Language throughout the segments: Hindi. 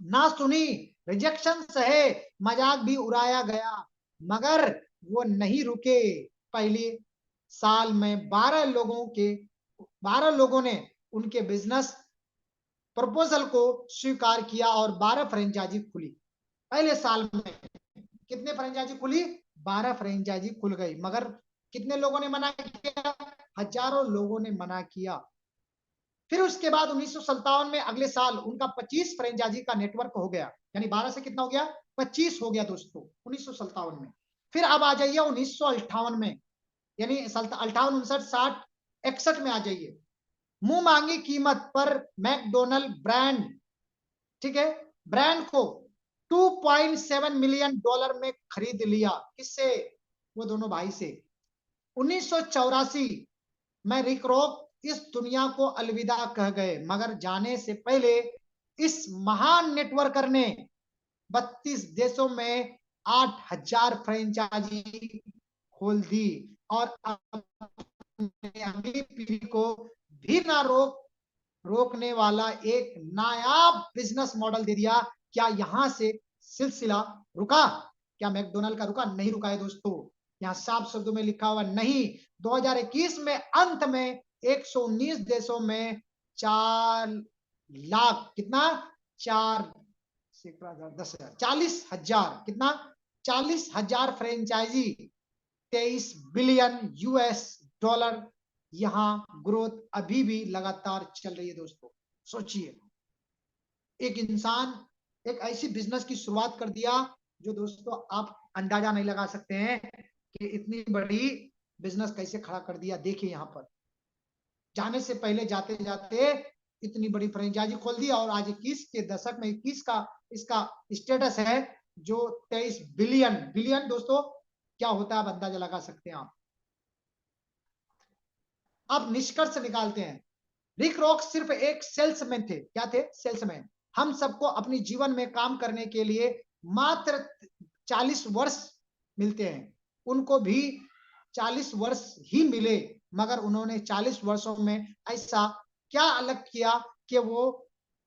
ना सुनी, रिजेक्शन सहे, मजाक भी उड़ाया गया, मगर वो नहीं रुके। पहले साल में 12 लोगों ने उनके बिजनेस प्रपोजल को स्वीकार किया और 12 फ्रेंचाइजी खुली। पहले साल में कितने फ्रेंचाइजी खुली? 12 फ्रेंचाइजी खुल गई, मगर कितने लोगों ने मना किया? हजारों लोगों ने मना किया। फिर उसके बाद 1957 में अगले साल उनका 25 फ्रेंचाइजी का नेटवर्क हो गया, यानी 12 से कितना हो गया? 25 हो गया दोस्तों 1957 में। फिर अब आ जाइए 1958 में, यानी 58, 59, 60, 61 में आ जाइए। मुंह मांगी कीमत पर मैकडोनल्ड ब्रांड, ठीक है, ब्रांड को 2.7 मिलियन डॉलर में खरीद लिया। किससे? वो दोनों भाई से। 1984 में रिक रॉक इस दुनिया को अलविदा कह गए, मगर जाने से पहले इस महान नेटवर्कर ने 32 देशों में 8,000 फ्रेंचाइजी खोल दी और अगली पीढ़ी को भी ना रोकने वाला एक नायाब बिजनेस मॉडल दे दिया। क्या यहां से सिलसिला रुका? क्या मैकडोनल्ड का रुका? नहीं रुका है दोस्तों। यहां साफ शब्दों में लिखा हुआ नहीं। 2021 में अंत में 119 देशों में 4 लाख, कितना? 4 10,000 40,000, कितना? 40,000 फ्रेंचाइजी, 23 बिलियन यूएस डॉलर। यहां ग्रोथ अभी भी लगातार चल रही है दोस्तों। सोचिए, एक इंसान एक ऐसी बिजनेस की शुरुआत कर दिया जो दोस्तों आप अंदाजा नहीं लगा सकते हैं कि इतनी बड़ी बिजनेस कैसे खड़ा कर दिया। देखिए यहां पर जाने से पहले जाते जाते इतनी बड़ी फ्रेंचाइजी खोल दी और आज 21 के दशक में 21 का इसका स्टेटस है जो 23 बिलियन। बिलियन दोस्तों क्या होता है आप अंदाजा लगा सकते हैं आप। अब निष्कर्ष निकालते हैं। रिक रॉक सिर्फ एक सेल्समैन थे। क्या थे? सेल्समैन। हम सबको अपनी जीवन में काम करने के लिए मात्र 40 वर्ष मिलते हैं, उनको भी 40 वर्ष ही मिले, मगर उन्होंने 40 वर्षों में ऐसा क्या अलग किया कि वो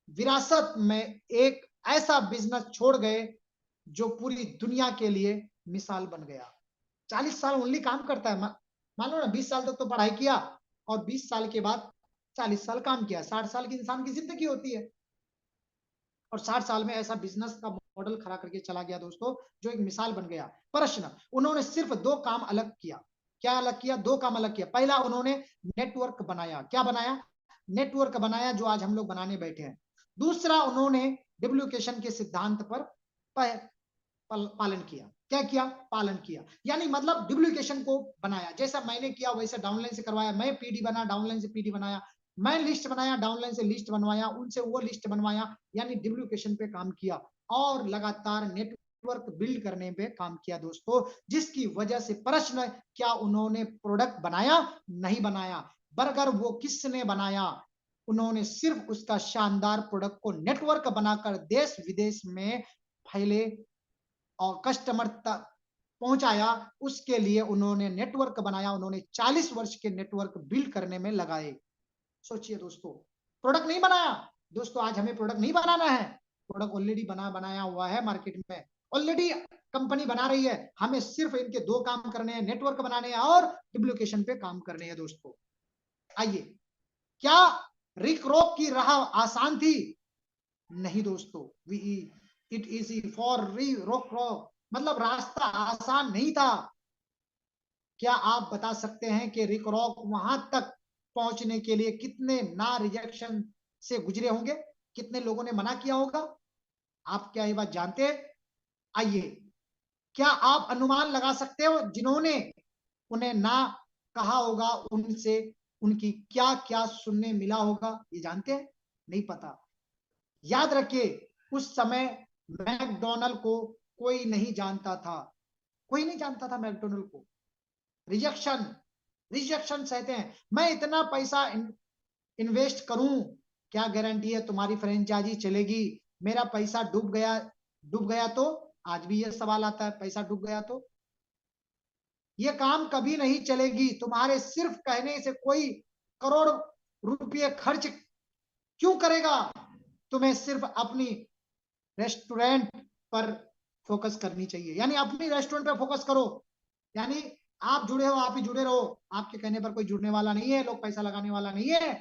विरासत में एक ऐसा बिजनेस छोड़ गए जो पूरी दुनिया के लिए मिसाल बन गया। 40 साल ओनली काम करता है। मान लो ना 20 साल तक तो पढ़ाई किया और 20 साल के बाद 40 साल काम किया। 60 साल की इंसान की जिंदगी होती है और 60 साल में ऐसा बिजनेस का मॉडल खड़ा करके चला गया दोस्तों जो एक मिसाल बन गया। प्रश्न, उन्होंने सिर्फ 2 काम अलग किया। क्या अलग किया? 2 काम अलग किया। पहला, उन्होंने नेटवर्क बनाया। क्या बनाया? नेटवर्क बनाया, जो आज हम लोग बनाने बैठे हैं। दूसरा, उन्होंने डुप्लीकेशन के सिद्धांत पर पालन किया। क्या किया? पालन किया। यानी मतलब डुप्लीकेशन को बनाया। जैसा मैंने किया वैसा डाउनलाइन से करवाया। मैं पीडी बना, डाउनलाइन से पीडी बनाया। मैं लिस्ट बनाया, डाउनलाइन से लिस्ट बनवाया, उनसे वो लिस्ट बनवाया। यानी डुप्लीकेशन पे काम किया और लगातार नेटवर्क बिल्ड करने पे काम किया दोस्तों, जिसकी वजह से प्रश्न, क्या उन्होंने प्रोडक्ट बनाया? नहीं बनाया। बर्गर वो किसने बनाया? उन्होंने सिर्फ उसका शानदार प्रोडक्ट को नेटवर्क बनाकर देश विदेश में फैले और कस्टमर तक पहुंचाया। उसके लिए उन्होंने नेटवर्क बनाया। उन्होंने 40 वर्ष के नेटवर्क बिल्ड करने में लगाए। सोचिए दोस्तों, प्रोडक्ट नहीं बनाया दोस्तों। आज हमें प्रोडक्ट नहीं बनाना है, प्रोडक्ट ऑलरेडी बनाया हुआ है मार्केट में। ऑलरेडी कंपनी बना रही है, हमें सिर्फ इनके 2 काम करने हैं, नेटवर्क बनाने हैं और डुप्लीकेशन पे काम करने हैं दोस्तों। आइए, क्या रिक रॉक की राह आसान थी? नहीं दोस्तों। इट इजी फॉर री रॉक रॉक, मतलब रास्ता आसान नहीं था। क्या आप बता सकते हैं कि रिक रॉक वहां तक पहुंचने के लिए कितने ना रिजेक्शन से गुजरे होंगे? कितने लोगों ने मना किया होगा? आप क्या ये बात जानते हैं? आइए, क्या आप अनुमान लगा सकते हो जिन्होंने उन्हें ना कहा होगा उनसे उनकी क्या क्या सुनने मिला होगा? ये जानते हैं? नहीं पता। याद रखिए, उस समय मैकडोनल्ड को कोई नहीं जानता था। कोई नहीं जानता था मैकडोनल्ड को। रिजेक्शन, रिजेक्शन सहते हैं। मैं इतना पैसा इन्वेस्ट करूं, क्या गारंटी है तुम्हारी फ्रेंचाइजी चलेगी? मेरा पैसा डूब गया तो? आज भी ये सवाल आता है, पैसा डूब गया तो? ये काम कभी नहीं चलेगी। तुम्हारे सिर्फ कहने से कोई करोड़ रुपये खर्च क्यों करेगा? तुम्हें सिर्फ अपनी रेस्टोरेंट पर फोकस करनी चाहिए, यानी अपनी रेस्टोरेंट पे फोकस करो। यानी आप जुड़े हो, आप ही जुड़े रहो, आपके कहने पर कोई जुड़ने वाला नहीं है, लोग पैसा लगाने वाला नहीं है।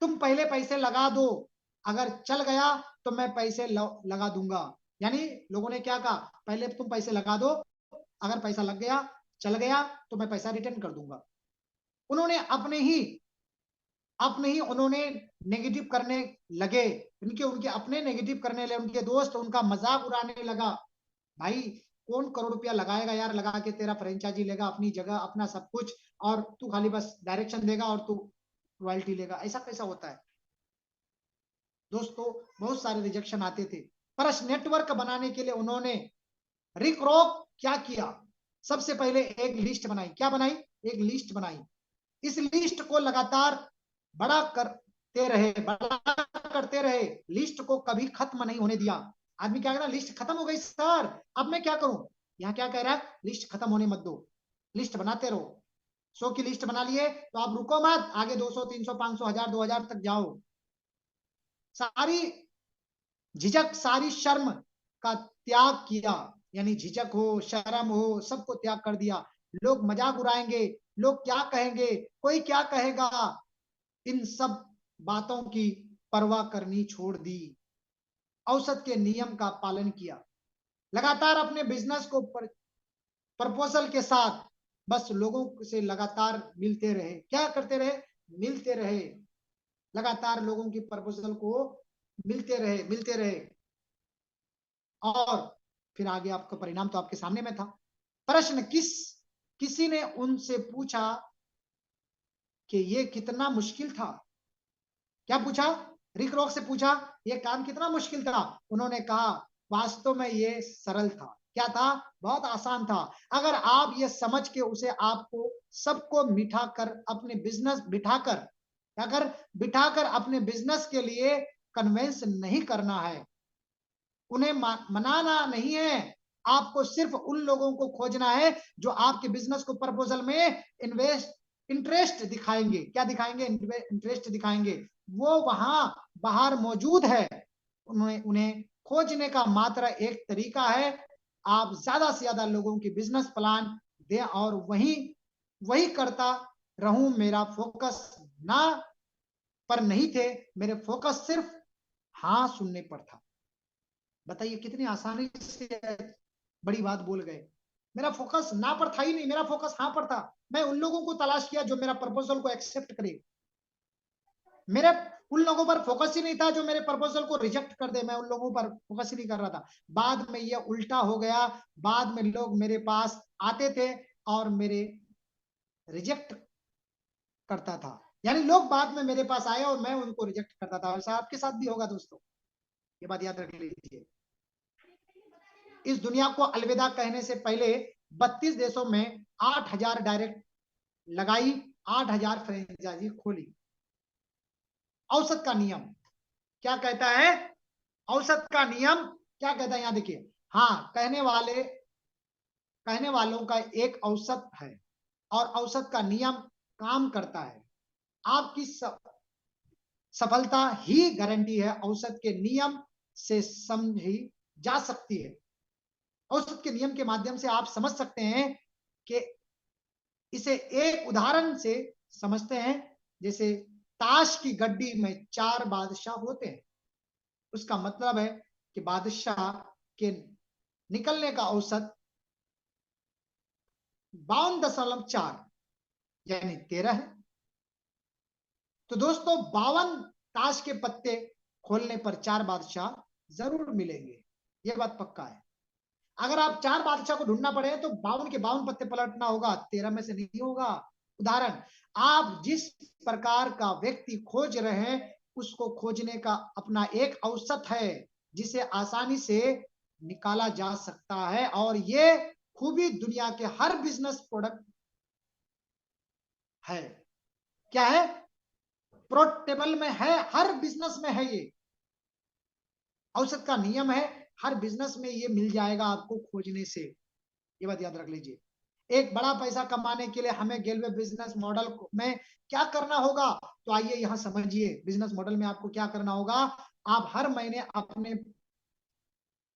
तुम पहले पैसे लगा दो, अगर चल गया तो मैं पैसे लगा दूंगा। यानी लोगों ने क्या कहा, पहले तुम पैसे लगा दो, अगर पैसा लग गया, चल गया, तो मैं पैसा रिटर्न कर दूंगा। उन्होंने अपने ही उन्होंने नेगेटिव करने लगे, उनके उनके अपने नेगेटिव करने लगे, उनके दोस्त उनका मजाक उड़ाने लगा। भाई कौन करोड़ रुपया लगाएगा यार, लगा के तेरा फ्रेंचाइजी लेगा, अपनी जगह अपना सब कुछ, और तू खाली बस डायरेक्शन देगा और तू रॉयल्टी लेगा, ऐसा कैसा होता है दोस्तों। बहुत सारे रिजेक्शन आते थे, पर इस नेटवर्क बनाने के लिए उन्होंने, रिक रॉक क्या किया, सबसे पहले एक लिस्ट बनाई। क्या बनाई? एक लिस्ट बनाई। इस लिस्ट को लगातार बड़ा करते रहे, बड़ा करते रहे, लिस्ट को कभी खत्म नहीं होने दिया। आदमी क्या कह रहा है, लिस्ट खत्म हो गई सर, अब मैं क्या करूं? यहाँ क्या कह रहा है, लिस्ट खत्म होने मत दो, लिस्ट बनाते रहो। 100 की लिस्ट बना लिए तो आप रुको मत, आगे 200, 300, 500, 1000, 2000 तक जाओ। सारी झिझक, सारी शर्म का त्याग किया, यानी झिझक हो, शर्म हो, सबको त्याग कर दिया। लोग मजाक उड़ाएंगे, लोग क्या कहेंगे, कोई क्या कहेगा, इन सब बातों की परवाह करनी छोड़ दी। औसत के नियम का पालन किया, लगातार अपने बिजनेस को प्रपोजल के साथ बस लोगों से लगातार मिलते रहे। क्या करते रहे? मिलते रहे, लगातार लोगों की प्रपोजल को मिलते रहे, मिलते रहे। और फिर आगे आपका परिणाम तो आपके सामने में था। प्रश्न, किसी ने उनसे पूछा कि ये कितना मुश्किल था। क्या पूछा? रिक रॉक से पूछा ये काम कितना मुश्किल था। उन्होंने कहा वास्तव में ये सरल था। क्या था? बहुत आसान था। अगर आप ये समझ के उसे, आपको सबको मिठाकर अपने बिजनेस बिठाकर, अगर बिठाकर अपने बिजनेस के लिए कन्वेंस नहीं करना है, उन्हें मनाना नहीं है, आपको सिर्फ उन लोगों को खोजना है जो आपके बिजनेस को प्रपोजल में इंटरेस्ट दिखाएंगे। क्या दिखाएंगे? इंटरेस्ट दिखाएंगे। वो वहां बाहर मौजूद है, उन्हें खोजने का मात्र एक तरीका है, आप ज्यादा से ज्यादा लोगों की बिजनेस प्लान दें और वही वही करता रहूं। मेरा फोकस ना पर नहीं थे, मेरे फोकस सिर्फ हाँ सुनने पर था। बताइए कितनी आसानी से बड़ी बात बोल गए। मेरा फोकस ना पर था ही नहीं, मेरा फोकस हाँ पर था। मैं उन लोगों को तलाश किया जो मेरा प्रपोजल को एक्सेप्ट करे। मेरे उन लोगों पर फोकस ही नहीं था जो मेरे प्रपोजल को रिजेक्ट कर दे, मैं उन लोगों पर फोकस ही नहीं कर रहा था। बाद में ये उल्टा हो गया, बाद में लोग मेरे पास आते थे और मेरे रिजेक्ट करता था। यानी लोग बाद में मेरे पास आए और मैं उनको रिजेक्ट करता था। ऐसा आपके साथ भी होगा दोस्तों, ये बात याद रख लीजिए। इस दुनिया को अलविदा कहने से पहले 32 देशों में 8000 डायरेक्ट लगाई, 8000 फ्रेंचाइजी खोली। औसत का नियम क्या कहता है? औसत का नियम क्या कहता है, यहां देखिए। हाँ, कहने वालों का एक औसत है और औसत का नियम काम करता है। आपकी सफलता ही गारंटी है, औसत के नियम से समझी जा सकती है। औसत के नियम के माध्यम से आप समझ सकते हैं कि इसे एक उदाहरण से समझते हैं। जैसे ताश की गड्डी में 4 बादशाह होते हैं, उसका मतलब है कि बादशाह के निकलने का औसत 52.4 यानी 13 है। तो दोस्तों 52 ताश के पत्ते खोलने पर 4 बादशाह जरूर मिलेंगे, यह बात पक्का है। अगर आप 4 बादशाह को ढूंढना पड़े तो 52 के 52 पत्ते पलटना होगा, 13 में से नहीं होगा। उदाहरण, आप जिस प्रकार का व्यक्ति खोज रहे हैं उसको खोजने का अपना एक औसत है जिसे आसानी से निकाला जा सकता है। और ये खूबी दुनिया के हर बिजनेस प्रोडक्ट है। क्या है? प्रोटेबल में है, हर बिजनेस में है। ये औसत का नियम है, हर बिजनेस में ये मिल जाएगा आपको खोजने से, ये बात याद रख लीजिए। एक बड़ा पैसा कमाने के लिए हमें गेलवे बिजनेस मॉडल में क्या करना होगा, तो आइए यहाँ समझिए। बिजनेस मॉडल में आपको क्या करना होगा, आप हर महीने अपने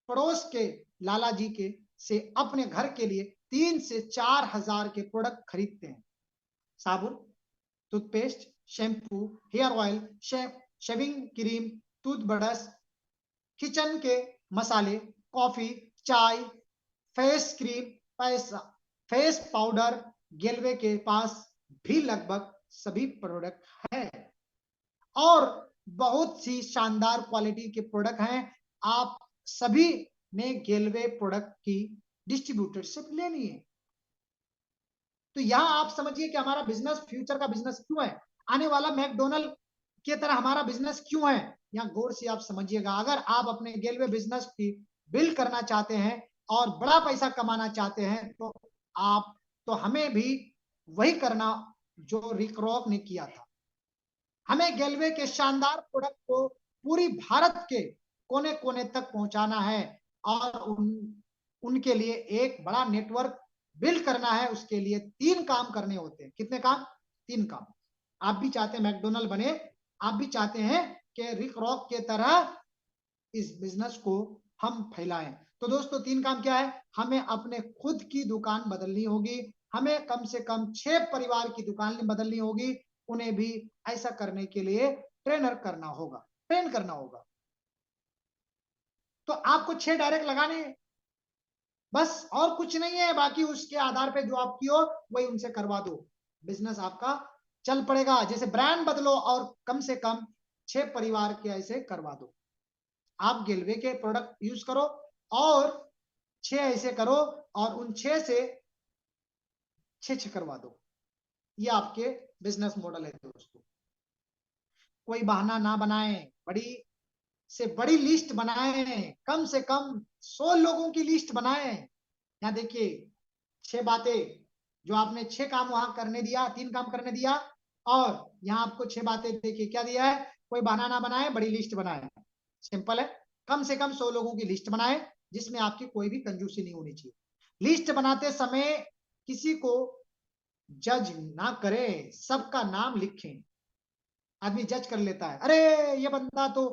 पड़ोस के लाला जी के से अपने घर के लिए 3 से 4 हजार के प्रोडक्ट खरीदते हैं। साबुन, toothpaste, shampoo, hair oil, shaving cream, toothbrush, kitchen के मसाले, कॉफी, चाय, फेस क्रीम, पैसा, फेस पाउडर। गेलवे के पास भी लगभग सभी प्रोडक्ट है और बहुत सी शानदार क्वालिटी के प्रोडक्ट हैं। आप सभी ने गेलवे प्रोडक्ट की डिस्ट्रीब्यूटरशिप लेनी है। तो यहां आप समझिए कि हमारा बिजनेस फ्यूचर का बिजनेस क्यों है, आने वाला मैकडोनल्ड की तरह हमारा बिजनेस क्यों है। यहाँ गौर से आप समझिएगा। अगर आप अपने गेलवे बिजनेस की बिल्ड करना चाहते हैं और बड़ा पैसा कमाना चाहते हैं तो हमें भी वही करना जो रिक रॉक ने किया था। हमें गेलवे के शानदार प्रोडक्ट को पूरी भारत के कोने कोने तक पहुंचाना है और उनके लिए एक बड़ा नेटवर्क बिल्ड करना है। उसके लिए 3 काम करने होते हैं। कितने काम? 3 काम। आप भी चाहते हैं मैकडोनल्ड बने, आप भी चाहते हैं कि रिक रॉक के तरह इस बिजनेस को हम फैलाएं। तो दोस्तों 3 काम क्या है, हमें अपने खुद की दुकान बदलनी होगी, हमें कम से कम 6 परिवार की दुकान बदलनी होगी, उन्हें भी ऐसा करने के लिए ट्रेन करना होगा। तो आपको 6 डायरेक्ट लगाने हैं बस, और कुछ नहीं है। बाकी उसके आधार पे जो आप कियो वही उनसे करवा दो, बिजनेस आपका चल पड़ेगा। जैसे ब्रांड बदलो और कम से कम 6 परिवार के ऐसे करवा दो। आप गेलवे के प्रोडक्ट यूज करो और 6 ऐसे करो और उन 6 से 6 करवा दो। ये आपके बिजनेस मॉडल है दोस्तों। कोई बहाना ना बनाए, बड़ी से बड़ी लिस्ट बनाए, कम से कम 100 लोगों की लिस्ट बनाए। यहाँ देखिए 6 बातें, जो आपने 6 काम वहां करने दिया, 3 काम करने दिया, और यहाँ आपको 6 बातें देखिए क्या दिया है। कोई बहाना ना बनाए, बड़ी लिस्ट बनाए। सिंपल है, कम से कम 100 लोगों की लिस्ट बनाए जिसमें आपकी कोई भी कंजूसी नहीं होनी चाहिए। लिस्ट बनाते समय किसी को जज ना करें, सबका नाम लिखें। आदमी जज कर लेता है, अरे ये बंदा तो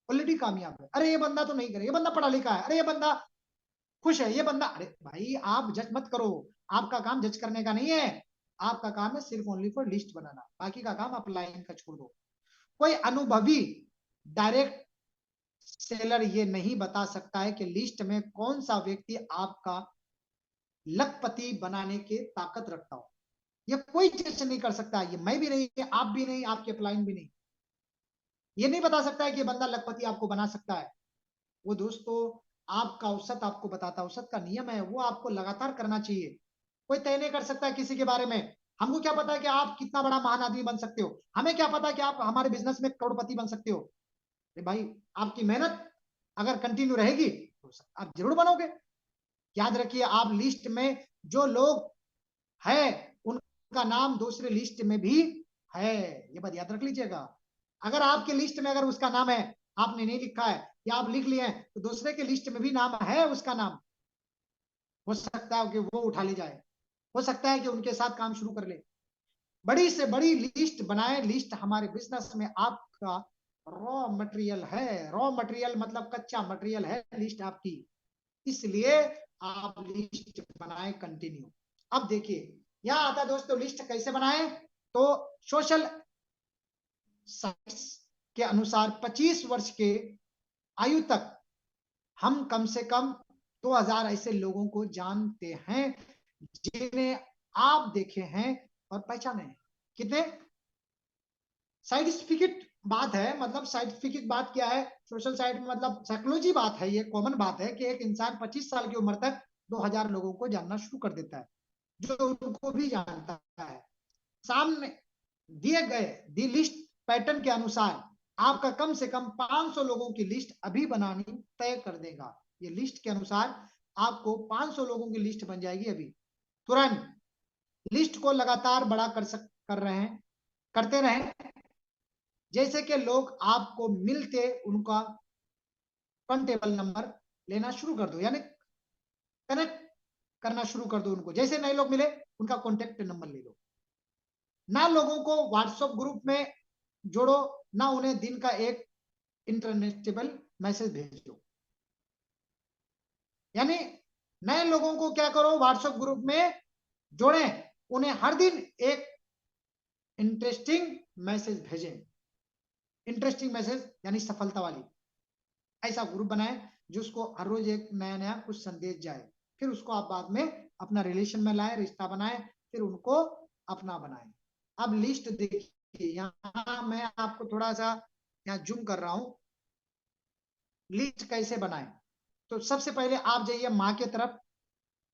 ऑलरेडी कामयाब है, अरे ये बंदा तो नहीं करे, ये बंदा पढ़ा लिखा है, अरे ये बंदा खुश है, ये बंदा। अरे भाई आप जज मत करो, आपका काम जज करने का नहीं है। आपका काम है सिर्फ ओनली फॉर लिस्ट बनाना, बाकी का काम आप लाइन का छोड़ दो। कोई अनुभवी डायरेक्ट सेलर ये नहीं बता सकता है कि लिस्ट में कौन सा व्यक्ति आपका लखपति बनाने की ताकत रखता हो। ये कोई चीज नहीं कर सकता, ये मैं भी नहीं, आप भी नहीं, आपके अपलाइन भी नहीं। ये नहीं बता सकता है कि ये बंदा लखपति आपको बना सकता है। वो दोस्तों आपका औसत आपको बताता है, औसत का नियम है, वो आपको लगातार करना चाहिए। कोई तय नहीं कर सकता है किसी के बारे में। हमको क्या पता है कि आप कितना बड़ा महान आदमी बन सकते हो, हमें क्या पता है कि आप हमारे बिजनेस में करोड़पति बन सकते हो। भाई आपकी मेहनत अगर कंटिन्यू रहेगी तो आप जरूर बनोगे। याद रखिए, आप लिस्ट में जो लोग है उनका नाम दूसरे लिस्ट में भी है, ये बात याद रख लीजिएगा। अगर आपके लिस्ट में अगर उसका नाम है, आपने नहीं लिखा है या आप लिख लिए हैं, तो दूसरे के लिस्ट में भी नाम है उसका नाम, हो सकता है कि वो उठा ले जाए, हो सकता है कि उनके साथ काम शुरू कर ले। बड़ी से बड़ी लिस्ट बनाए। लिस्ट हमारे बिजनेस में आपका रॉ मटेरियल है, रॉ मटेरियल मतलब कच्चा मटेरियल है लिस्ट आपकी, इसलिए आप लिस्ट बनाए कंटिन्यू। अब देखिए यहां आता है दोस्तों, लिस्ट कैसे बनाए। तो सोशल साइंस के अनुसार 25 वर्ष के आयु तक हम कम से कम 2000 ऐसे लोगों को जानते हैं जिन्हें आप देखे हैं और पहचाने हैं। कितने? साइंटिफिक बात है, मतलब साइंटिफिक बात क्या है, सोशल साइड में मतलब साइकोलॉजी बात है, ये कॉमन बात है कि एक इंसान 25 साल की उम्र तक 2000 लोगों को जानना शुरू कर देता है जो उनको भी जानता है। सामने दिए गए दी लिस्ट पैटर्न के अनुसार आपका कम से कम 500 लोगों की लिस्ट अभी बनानी तय कर देगा। ये लिस्ट के अनुसार आपको 500 लोगों की लिस्ट बन जाएगी अभी तुरंत। लिस्ट को लगातार बड़ा कर रहे हैं, करते रहें। जैसे कि लोग आपको मिलते उनका कॉन्टेबल नंबर लेना शुरू कर दो, यानी कनेक्ट करना शुरू कर दो उनको। जैसे नए लोग मिले उनका कॉन्टेक्ट नंबर ले लो। ना लोगों को व्हाट्सएप ग्रुप में जोड़ो, ना उन्हें दिन का एक इंटरनेटेबल मैसेज भेजो। यानी नए लोगों को क्या करो, व्हाट्सएप ग्रुप में जोड़ें, उन्हें हर दिन एक इंटरेस्टिंग मैसेज भेजें। इंटरेस्टिंग मैसेज यानी सफलता वाली, ऐसा ग्रुप बनाएं जो उसको हर रोज एक नया नया कुछ संदेश जाए। फिर उसको आप बाद में अपना रिलेशन में लाए, रिश्ता बनाए, फिर उनको अपना बनाए। अब लिस्ट देखिए, यहाँ मैं आपको थोड़ा सा यहाँ जूम कर रहा हूं। लिस्ट कैसे बनाए, तो सबसे पहले आप जाइए माँ के तरफ।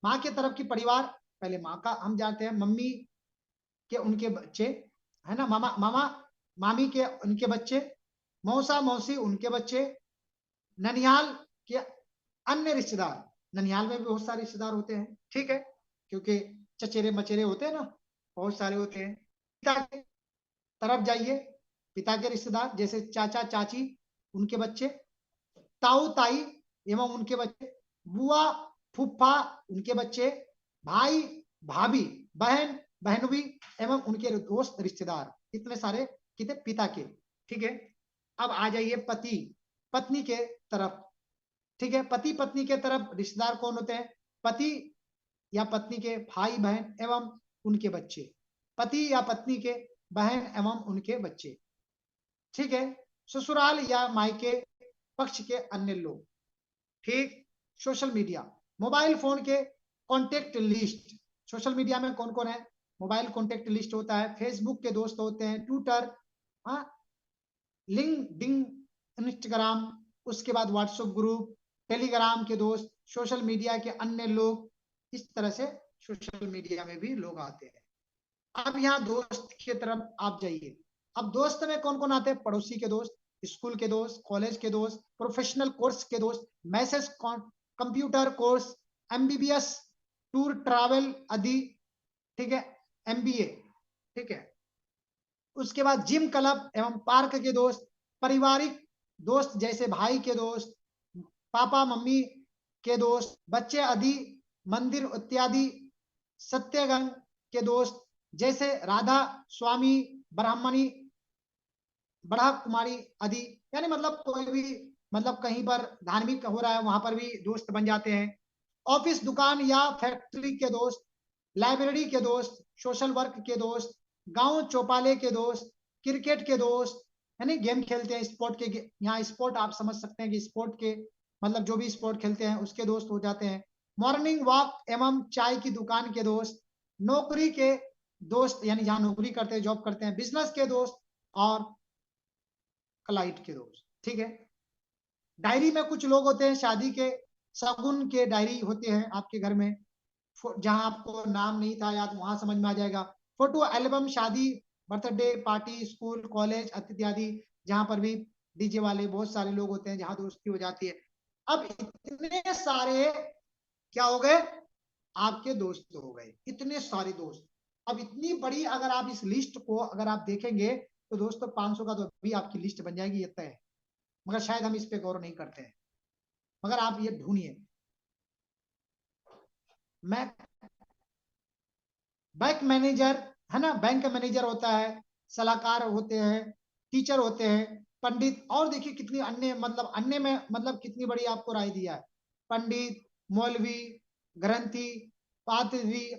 माँ के तरफ की परिवार, पहले माँ का हम जानते हैं, मम्मी के उनके बच्चे है ना, मामा मामा मामी के उनके बच्चे, मौसा मौसी उनके बच्चे, ननिहाल के अन्य रिश्तेदार। ननिहाल में भी बहुत सारे रिश्तेदार होते हैं, ठीक है, क्योंकि चचेरे मचेरे होते हैं ना, बहुत सारे होते हैं। पिता के तरफ जाइए, पिता के रिश्तेदार जैसे चाचा चाची उनके बच्चे, ताऊ ताई एवं उनके बच्चे, बुआ फूफा उनके बच्चे, भाई भाभी बहन बहनोई एवं उनके दोस्त रिश्तेदार, इतने सारे कितने पिता के, ठीक है। अब आ जाइए पति पत्नी के तरफ, ठीक है। पति पत्नी के तरफ रिश्तेदार कौन होते हैं, पति या पत्नी के भाई बहन एवं उनके बच्चे, पति या पत्नी के बहन एवं उनके बच्चे, ठीक है। ससुराल या मायके पक्ष के अन्य लोग, ठीक। सोशल मीडिया, मोबाइल फोन के कॉन्टेक्ट लिस्ट, सोशल मीडिया में कौन कौन है, मोबाइल कॉन्टेक्ट लिस्ट होता है, फेसबुक के दोस्त होते हैं, ट्विटर, लिंक्डइन, इंस्टाग्राम, उसके बाद व्हाट्सएप ग्रुप, टेलीग्राम के दोस्त, सोशल मीडिया के अन्य लोग, इस तरह से सोशल मीडिया में भी लोग आते हैं। अब यहाँ दोस्त की तरफ आप जाइए। अब दोस्त में कौन कौन आते हैं, पड़ोसी के दोस्त, स्कूल के दोस्त, कॉलेज के दोस्त, प्रोफेशनल कोर्स के दोस्त, message computer course, MBBS, tour travel आदि, ठीक है, एमबीए, ठीक है। उसके बाद जिम क्लब एवं पार्क के दोस्त, पारिवारिक दोस्त जैसे भाई के दोस्त, पापा मम्मी के दोस्त, बच्चे आदि, मंदिर इत्यादि, सत्यगंग के दोस्त जैसे राधा स्वामी ब्राह्मणी बढ़ा कुमारी आदि, यानी मतलब कोई भी, मतलब कहीं पर धार्मिक हो रहा है वहां पर भी दोस्त बन जाते हैं। ऑफिस दुकान या फैक्ट्री के दोस्त, लाइब्रेरी के दोस्त, सोशल वर्क के दोस्त, गांव चौपाले के दोस्त, क्रिकेट के दोस्त, यानी गेम खेलते हैं स्पोर्ट के, यहाँ स्पोर्ट आप समझ सकते हैं कि स्पोर्ट के मतलब जो भी स्पोर्ट खेलते हैं उसके दोस्त हो जाते हैं। मॉर्निंग वॉक एवं चाय की दुकान के दोस्त, नौकरी के दोस्त यानी जहां नौकरी करते हैं, जॉब करते हैं, बिजनेस के दोस्त और क्लाइंट के दोस्त, ठीक है। डायरी में कुछ लोग होते हैं शादी के शगुन के डायरी होते हैं आपके घर में, जहां आपको नाम नहीं था याद वहां समझ में आ जाएगा। फोटो एल्बम, शादी, बर्थडे पार्टी, स्कूल कॉलेज इत्यादि, जहां पर भी डीजे वाले बहुत सारे लोग होते हैं जहां दोस्ती हो जाती है। अब इतने सारे क्या हो गए, आपके दोस्त हो गए, इतने सारे दोस्त। अब इतनी बड़ी अगर आप इस लिस्ट को अगर आप देखेंगे तो दोस्तों 500 का तो भी आपकी लिस्ट बन जाएगी, ये तय है। मगर शायद हम इस पे गौर नहीं करते हैं। मगर आप ये ढूंढिए, मैं बैंक मैनेजर है ना, बैंक मैनेजर होता है, सलाहकार होते हैं, टीचर होते हैं, पंडित, और देखिए कितनी अन्य, मतलब अन्य में मतलब कितनी बड़ी आपको राय दिया है। पंडित, मौलवी, ग्रंथी, पादरी,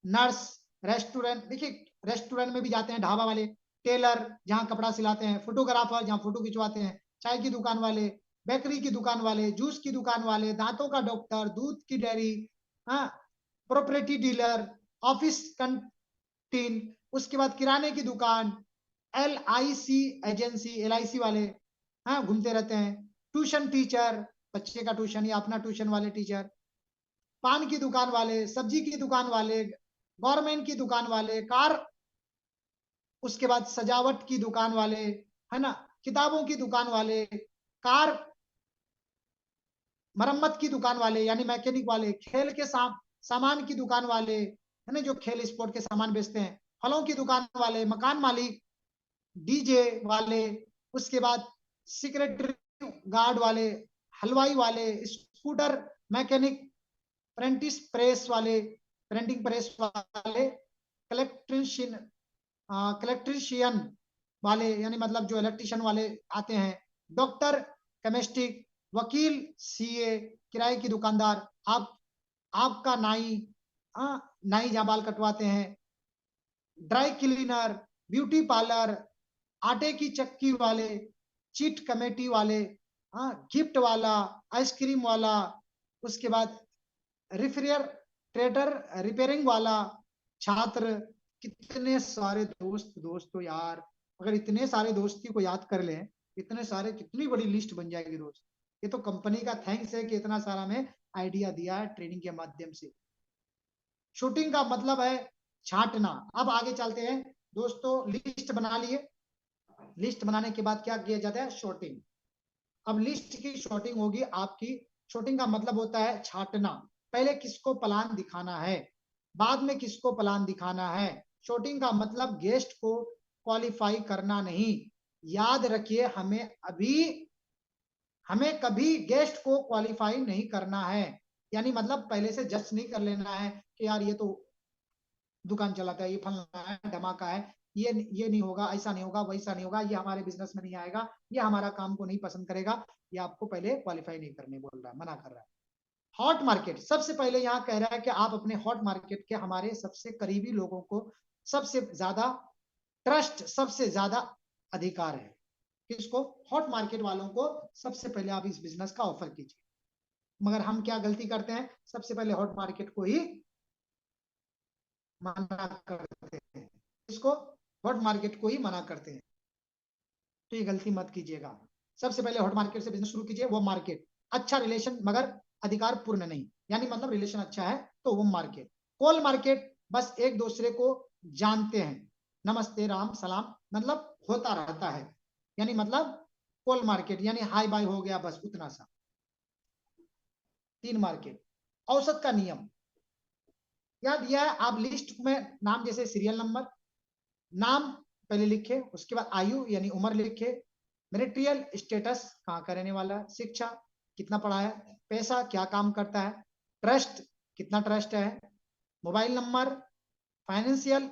नर्स, रेस्टोरेंट, देखिए रेस्टोरेंट में भी जाते हैं, ढाबा वाले, टेलर जहाँ कपड़ा सिलाते हैं, फोटोग्राफर जहाँ फोटो खिंचवाते हैं, चाय की दुकान वाले, बेकरी की दुकान वाले, जूस की दुकान वाले, दांतों का डॉक्टर, दूध की डेयरी, हाँ, प्रॉपर्टी डीलर, ऑफिस कैंटीन, उसके बाद किराने की दुकान, LIC एजेंसी, LIC वाले, हाँ घूमते रहते हैं, ट्यूशन टीचर, बच्चे का ट्यूशन या अपना ट्यूशन वाले टीचर, पान की दुकान वाले, सब्जी की दुकान वाले, गवर्नमेंट की दुकान वाले, कार, उसके बाद सजावट की दुकान वाले, है ना, किताबों की दुकान वाले, कार मरम्मत की दुकान वाले यानी मैकेनिक वाले, खेल के सामान की दुकान वाले, है ना, जो खेल स्पोर्ट के सामान बेचते हैं, फलों की दुकान वाले, मकान मालिक, डीजे वाले, उसके बाद सिक्योरिटी गार्ड वाले, हलवाई वाले, स्कूटर मैकेनिक, प्रेंटिंग प्रेस वाले, कलेक्ट्रिशियन वाले, यानी मतलब जो इलेक्ट्रिशियन वाले आते हैं, डॉक्टर, केमिस्टिक, वकील, सीए, किराए की दुकानदार, आपका नाई, नाई जहाँ बाल कटवाते हैं, ड्राई क्लीनर, ब्यूटी पार्लर, आटे की चक्की वाले, चीट कमेटी वाले, गिफ्ट वाला, आइसक्रीम वाला, उसके बाद रेफ्रिजरेटर रिपेयरिंग वाला, छात्र, कितने सारे दोस्तों यार, अगर इतने सारे दोस्ती को याद कर लें, इतने सारे, कितनी बड़ी लिस्ट बन जाएगी दोस्त। ये तो कंपनी का थैंक्स है कि इतना सारा हमें आइडिया दिया है ट्रेनिंग के माध्यम से। शूटिंग का मतलब है छांटना। अब आगे चलते हैं दोस्तों, लिस्ट बना लिए, लिस्ट बनाने के बाद क्या किया जाता है, शॉर्टिंग। अब लिस्ट की शॉर्टिंग होगी आपकी। शॉर्टिंग का मतलब होता है छांटना, पहले किसको प्लान दिखाना है, बाद में किसको प्लान दिखाना है। शॉर्टिंग का मतलब गेस्ट को क्वालिफाई करना नहीं, याद रखिए, हमें कभी गेस्ट को क्वालिफाई नहीं करना है। यानी मतलब पहले से जज नहीं कर लेना है कि यार ये तो दुकान चलाता है, ये फलना है, धमाका है, ये नहीं होगा, ऐसा नहीं होगा, वैसा नहीं होगा, ये हमारे बिजनेस में नहीं आएगा, ये हमारा काम को नहीं पसंद करेगा। ये आपको पहले क्वालिफाई नहीं करने बोल रहा है, मना कर रहा है। हॉट मार्केट, सबसे पहले यहाँ कह रहा है कि आप अपने हॉट मार्केट के हमारे सबसे करीबी लोगों को सबसे ज्यादा ट्रस्ट, सबसे ज्यादा अधिकार है। किसको, हॉट मार्केट वालों को सबसे पहले आप इस बिजनेस का ऑफर कीजिए। मगर हम क्या गलती करते हैं, सबसे पहले हॉट मार्केट को ही मना करते हैं, इसको हॉट मार्केट को ही मना करते हैं। तो ये गलती मत कीजिएगा, सबसे पहले हॉट मार्केट से बिजनेस शुरू कीजिए। वो मार्केट अच्छा रिलेशन मगर अधिकार पूर्ण नहीं, यानी मतलब रिलेशन अच्छा है तो वो मार्केट। कॉल मार्केट बस एक दूसरे को जानते हैं, नमस्ते राम सलाम मतलब होता रहता है, यानी मतलब कॉल मार्केट यानी हाई बाय हो गया, बस उतना सा। 3 मार्केट। औसत का नियम याद दिया है, आप लिस्ट में नाम जैसे सीरियल नंबर, नाम पहले लिखे, उसके बाद आयु यानी उम्र लिखे, मैरिटल स्टेटस कहाँ का रहने वाला है, शिक्षा कितना पढ़ा है, पैसा क्या काम करता है, ट्रस्ट कितना ट्रस्ट है, mobile number, financial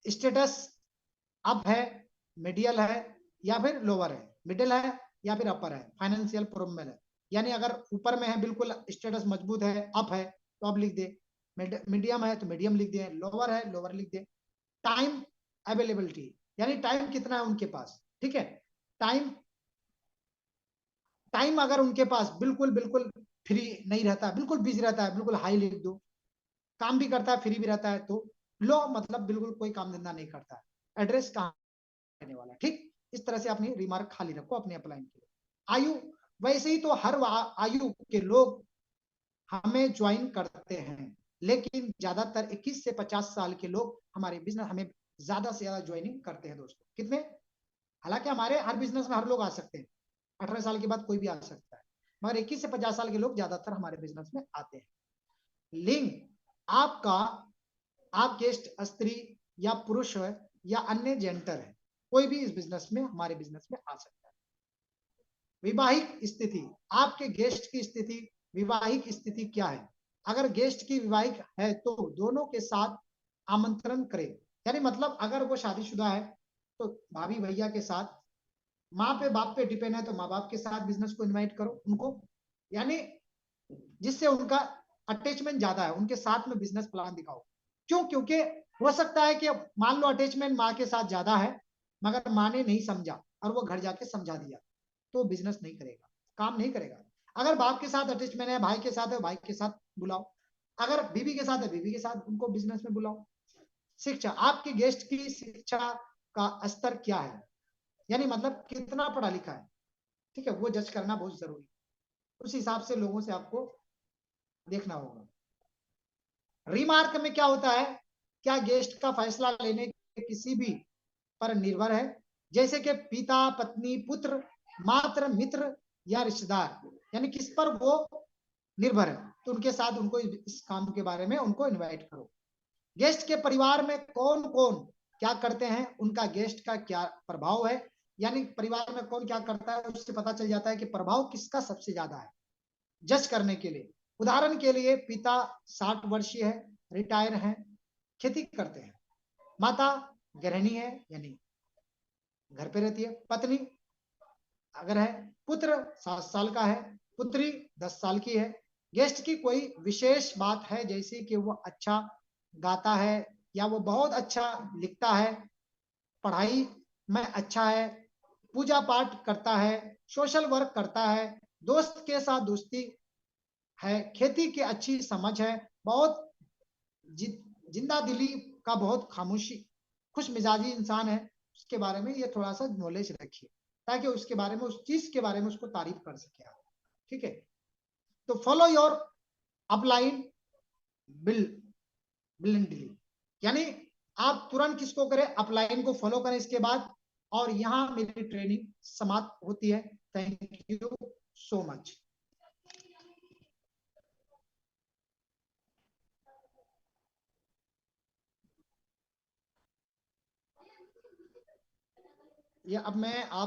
status up है, मिडियल है या फिर लोअर है, मिडिल है या फिर अपर है, फाइनेंशियल प्रॉब्लम है, यानी अगर ऊपर में है बिल्कुल स्टेटस मजबूत है, अप है तो अब लिख दे, मीडियम है तो मीडियम लिख दे, लोअर है लोअर लिख दे। टाइम अवेलेबिलिटी यानी टाइम कितना है उनके पास, ठीक है। टाइम टाइम अगर उनके पास बिल्कुल बिल्कुल फ्री नहीं रहता, बिल्कुल बिजी रहता है, बिल्कुल हाई लिख दो। काम भी करता है फ्री भी रहता है तो लो, मतलब बिल्कुल कोई काम धंधा नहीं करता है। एड्रेस कहाँ रहने वाला है, ठीक। इस तरह से अपनी रिमार्क खाली रखो अपने अपलाइन के लिए। आयु, वैसे ही तो हर आयु के लोग हमें ज्वाइन करते हैं, लेकिन ज्यादातर 21 से 50 साल के लोग हमारे बिजनेस हमें ज्यादा से ज्यादा ज्वाइनिंग करते हैं दोस्तों। कितने, हालांकि हमारे हर बिजनेस में हर लोग आ सकते हैं, 18 साल के बाद कोई भी आ सकता है, मगर 21 से 50 साल के लोग ज्यादातर हमारे बिजनेस में आते हैं। लिंग, आपका आप गेस्ट स्त्री या पुरुष है या अन्य जेंडर है, कोई भी इस बिजनेस में हमारे बिजनेस में आ सकता है। विवाहिक स्थिति, आपके गेस्ट की स्थिति, विवाहिक स्थिति क्या है। अगर गेस्ट की विवाहिक है तो दोनों के साथ आमंत्रण करें, यानी मतलब अगर वो शादीशुदा है तो भाभी भैया के साथ, माँ पे बाप पे डिपेंड है तो माँ बाप के साथ बिजनेस को इनवाइट करो उनको, यानी जिससे उनका अटैचमेंट ज्यादा है उनके साथ में बिजनेस प्लान दिखाओ। क्यों, क्योंकि हो सकता है कि मान लो अटैचमेंट माँ के साथ ज्यादा है मगर माँ ने नहीं समझा और वो घर जाके समझा दिया तो बिजनेस नहीं करेगा, काम नहीं करेगा। अगर बाप के साथ अटैचमेंट है, भाई के साथ है, भाई के साथ बुलाओ। अगर बीवी के साथ है, बीवी के साथ उनको बिजनेस में बुलाओ। शिक्षा, आपके गेस्ट की शिक्षा का स्तर क्या है, यानी मतलब कितना पढ़ा लिखा है, ठीक है, वो जज करना बहुत जरूरी है। उस हिसाब से लोगों से आपको देखना होगा। रिमार्क में क्या होता है, क्या गेस्ट का फैसला लेने के किसी भी पर निर्भर है, जैसे कि पिता पत्नी पुत्र मात्र मित्र या रिश्तेदार, यानी किस पर वो निर्भर है तो उनके साथ उनको इस काम के बारे में उनको इनवाइट करो। गेस्ट के परिवार में कौन कौन क्या करते हैं, उनका गेस्ट का क्या प्रभाव है, यानी परिवार में कौन क्या करता है उससे पता चल जाता है कि प्रभाव किसका सबसे ज्यादा है, जज करने के लिए। उदाहरण के लिए पिता 60 वर्षीय है, रिटायर है, खेती करते हैं। माता गृहिणी है, यानी घर पे रहती है। पत्नी अगर है, पुत्र 7 साल का है, पुत्री 10 साल की है। गेस्ट की कोई विशेष बात है, जैसे कि वो अच्छा गाता है या वो बहुत अच्छा लिखता है, पढ़ाई में अच्छा है, पूजा पाठ करता है, सोशल वर्क करता है, दोस्त के साथ दोस्ती है, खेती की अच्छी समझ है, बहुत जिंदा दिली का, बहुत खामोशी खुश मिजाजी इंसान है, उसके बारे में ये थोड़ा सा नॉलेज रखिए, ताकि उसके बारे में, उस चीज के बारे में उसको तारीफ कर सके आप। ठीक है, तो फॉलो योर अपलाइन बिल ब्लिंडली, यानी आप तुरंत किसको करें, अपलाइन को फॉलो करें इसके बाद। और यहां मेरी ट्रेनिंग समाप्त होती है। Thank you so much. ये अब मैं आप